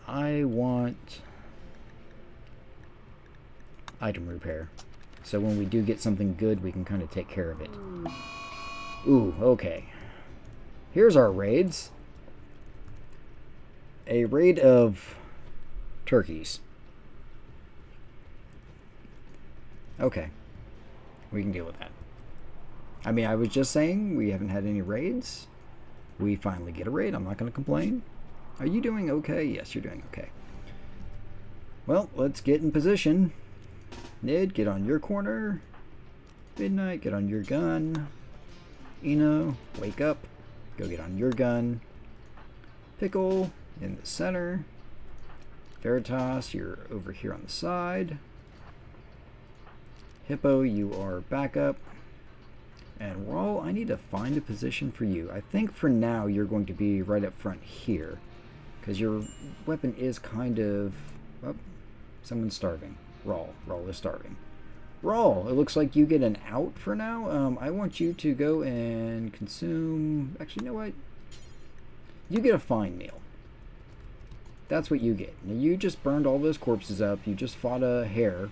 I want item repair. So when we do get something good, we can kind of take care of it. Ooh, okay. Here's our raids. A raid of turkeys. Okay. We can deal with that. I mean, I was just saying we haven't had any raids. We finally get a raid. I'm not going to complain. Are you doing okay? Yes, you're doing okay. Well, let's get in position. Nid, get on your corner. Midnight, get on your gun. Eno, wake up. Go get on your gun. Pickle, in the center. Veritas, you're over here on the side. Hippo, you are back up. And Rawl, I need to find a position for you. I think for now you're going to be right up front here. Because your weapon is kind of... oh, someone's starving. Rawl is starving. Rawl, it looks like you get an out for now. I want you to go and consume... actually, you know what? You get a fine meal. That's what you get. Now, you just burned all those corpses up. You just fought a hare.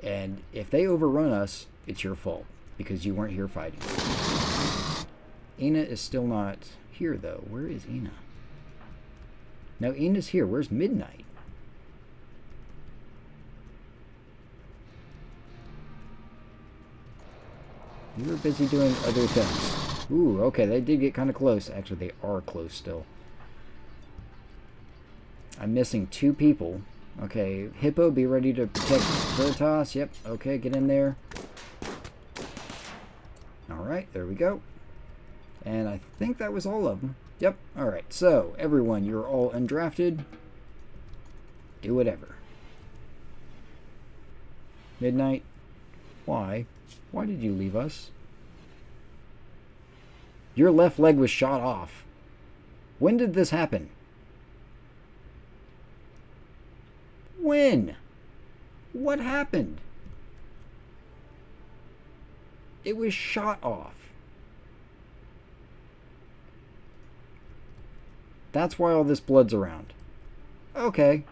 And if they overrun us, it's your fault. Because you weren't here fighting. Ina is still not here, though. Where is Ina? No, Ina's here. Where's Midnight? You were busy doing other things. Ooh, okay, they did get kind of close. Actually, they are close still. I'm missing 2 people. Okay, Hippo, be ready to protect Veritas. Yep, okay, get in there. Alright, there we go. And I think that was all of them. Yep, alright. So, everyone, you're all undrafted. Do whatever. Midnight, why? Why did you leave us? Your left leg was shot off. When did this happen? When? What happened? It was shot off. That's why all this blood's around. Okay.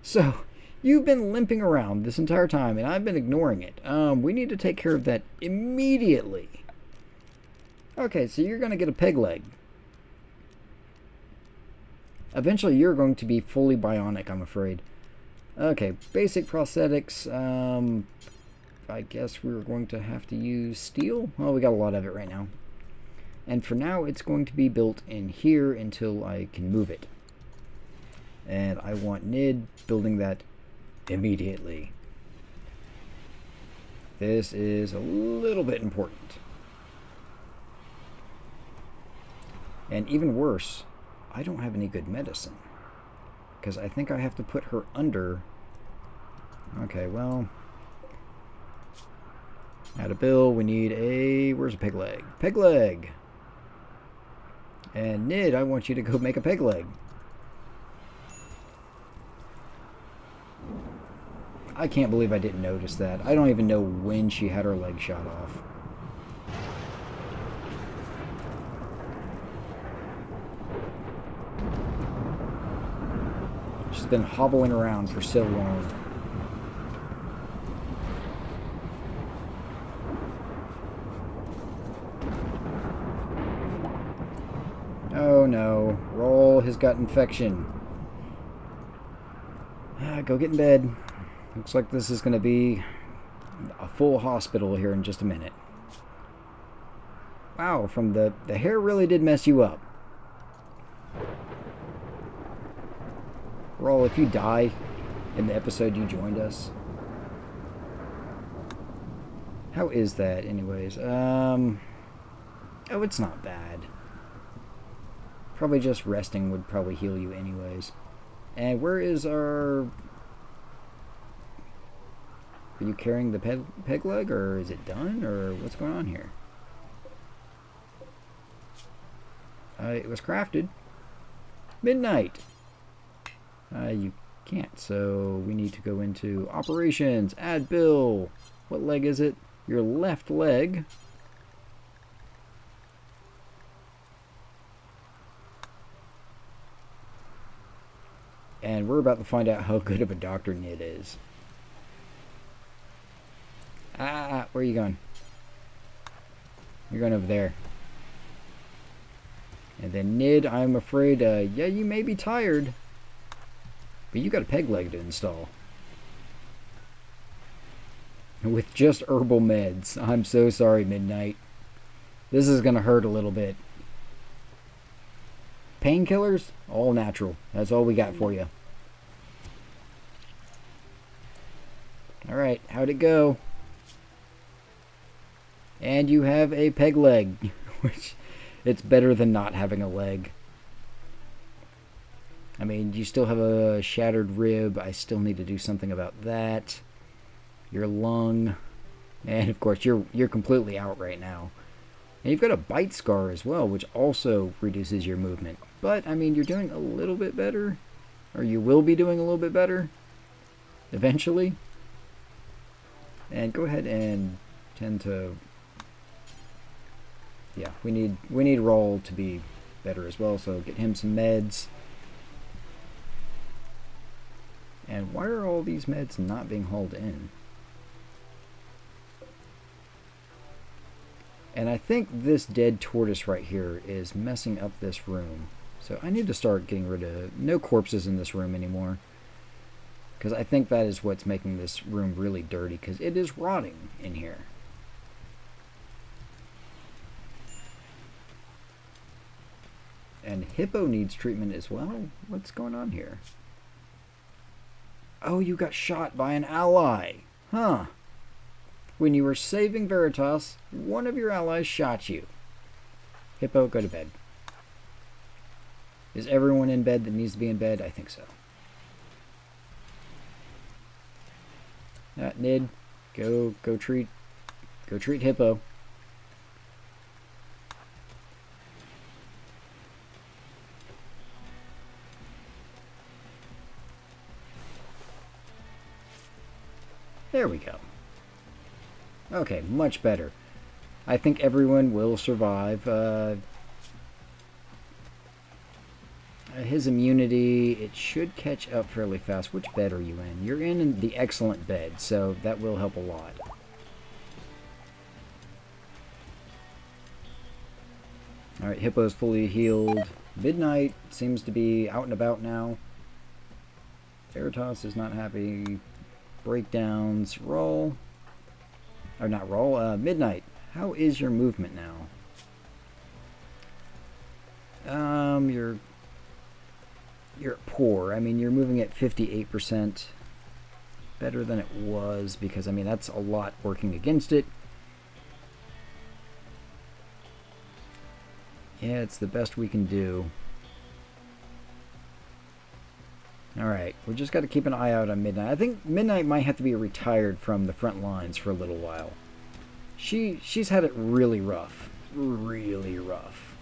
So, you've been limping around this entire time, and I've been ignoring it. We need to take care of that immediately. Okay, so you're going to get a peg leg. Eventually, you're going to be fully bionic, I'm afraid. Okay, basic prosthetics. I guess we're going to have to use steel. Well, we got a lot of it right now. And for now, it's going to be built in here until I can move it. And I want Nid building that immediately. This is a little bit important. And even worse, I don't have any good medicine. Because I think I have to put her under. Okay, well. Add a bill. We need a... Where's a peg leg? Peg leg! And Nid, I want you to go make a peg leg. I can't believe I didn't notice that. I don't even know when she had her leg shot off. She's been hobbling around for so long. Oh no, Roll has got infection. Go get in bed. Looks like this is going to be a full hospital here in just a minute. Wow, from the hair really did mess you up. Roll, if you die in the episode you joined us. How is that anyways? Oh, it's not bad. Probably just resting would probably heal you anyways. And where is our... Are you carrying the peg leg, or is it done, or what's going on here? It was crafted. Midnight! You can't, so we need to go into operations, add bill. What leg is it? Your left leg. And we're about to find out how good of a doctor Nid is. Ah, where are you going? You're going over there. And then Nid, I'm afraid, yeah, you may be tired. But you got a peg leg to install. With just herbal meds. I'm so sorry, Midnight. This is going to hurt a little bit. Painkillers? All natural. That's all we got for you. Alright, how'd it go? And you have a peg leg. Which, it's better than not having a leg. I mean, you still have a shattered rib. I still need to do something about that. Your lung. And of course, you're completely out right now. And you've got a bite scar as well, which also reduces your movement. But, I mean, you're doing a little bit better. Or you will be doing a little bit better. Eventually. And go ahead and tend to... Yeah, we need Roll to be better as well, so get him some meds. And why are all these meds not being hauled in? And I think this dead tortoise right here is messing up this room. So I need to start getting rid of... No corpses in this room anymore. Because I think that is what's making this room really dirty, because it is rotting in here. And Hippo needs treatment as well? What's going on here? Oh, you got shot by an ally. Huh. When you were saving Veritas, one of your allies shot you. Hippo, go to bed. Is everyone in bed that needs to be in bed? I think so. Nid, go treat Hippo. There we go. Okay, much better. I think everyone will survive. His immunity, it should catch up fairly fast. Which bed are you in? You're in the excellent bed, so that will help a lot. Alright, Hippo's fully healed. Midnight seems to be out and about now. Veritas is not happy. Breakdowns. Roll. Or not roll. Midnight. How is your movement now? You're poor. I mean, you're moving at 58%. Better than it was, because, I mean, that's a lot working against it. Yeah, it's the best we can do. Alright, we just got to keep an eye out on Midnight. I think Midnight might have to be retired from the front lines for a little while. She's had it really rough. Really rough.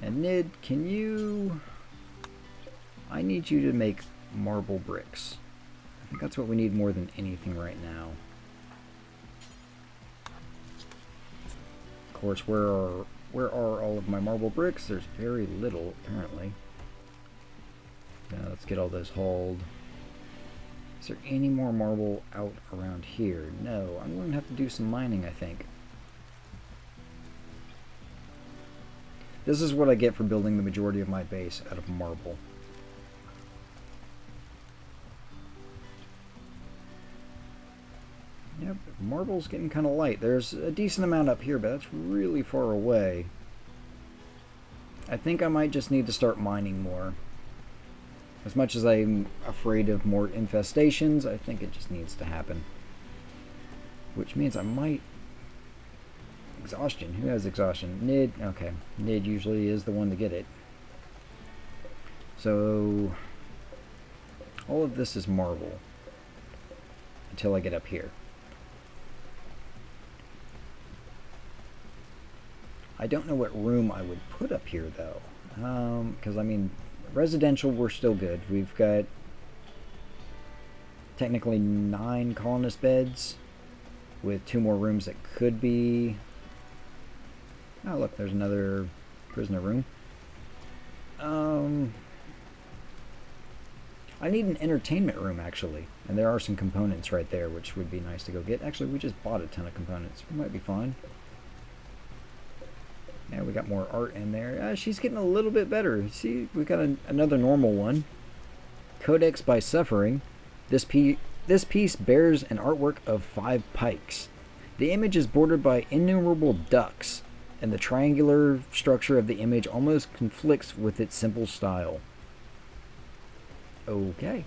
And Nid, can you... I need you to make marble bricks. I think that's what we need more than anything right now. Of course, where are all of my marble bricks? There's very little, apparently. Now let's get all those hauled. Is there any more marble out around here? No. I'm going to have to do some mining, I think. This is what I get for building the majority of my base out of marble. Yep, marble's getting kind of light. There's a decent amount up here, but that's really far away. I think I might just need to start mining more. As much as I'm afraid of more infestations, I think it just needs to happen. Which means I might... Exhaustion. Who has exhaustion? Nid. Okay. Nid usually is the one to get it. So... all of this is marble. Until I get up here. I don't know what room I would put up here, though. Because, I mean, residential, we're still good. We've got technically 9 colonist beds with 2 more rooms that could be... oh, look, there's another prisoner room. I need an entertainment room, actually. And there are some components right there, which would be nice to go get. Actually, we just bought a ton of components. We might be fine. Yeah, we got more art in there. She's getting a little bit better. See, we got another normal one. Codex by Suffering. This piece bears an artwork of 5 pikes. The image is bordered by innumerable ducks, and the triangular structure of the image almost conflicts with its simple style. Okay.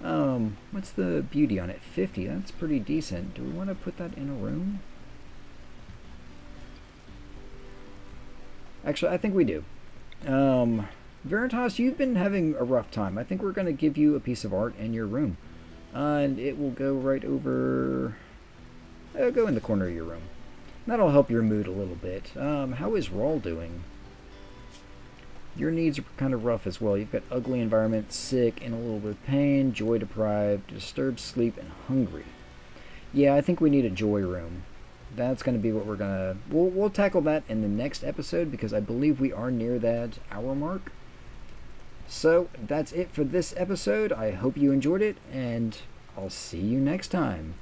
What's the beauty on it? 50. That's pretty decent. Do we want to put that in a room? Actually, I think we do. Veritas, you've been having a rough time. I think we're going to give you a piece of art in your room. And it will go right over... go in the corner of your room. That'll help your mood a little bit. How is Rawl doing? Your needs are kind of rough as well. You've got ugly environment, sick, in a little bit of pain, joy deprived, disturbed sleep, and hungry. Yeah, I think we need a joy room. That's going to be what we're going to... We'll tackle that in the next episode because I believe we are near that hour mark. So, that's it for this episode. I hope you enjoyed it, and I'll see you next time.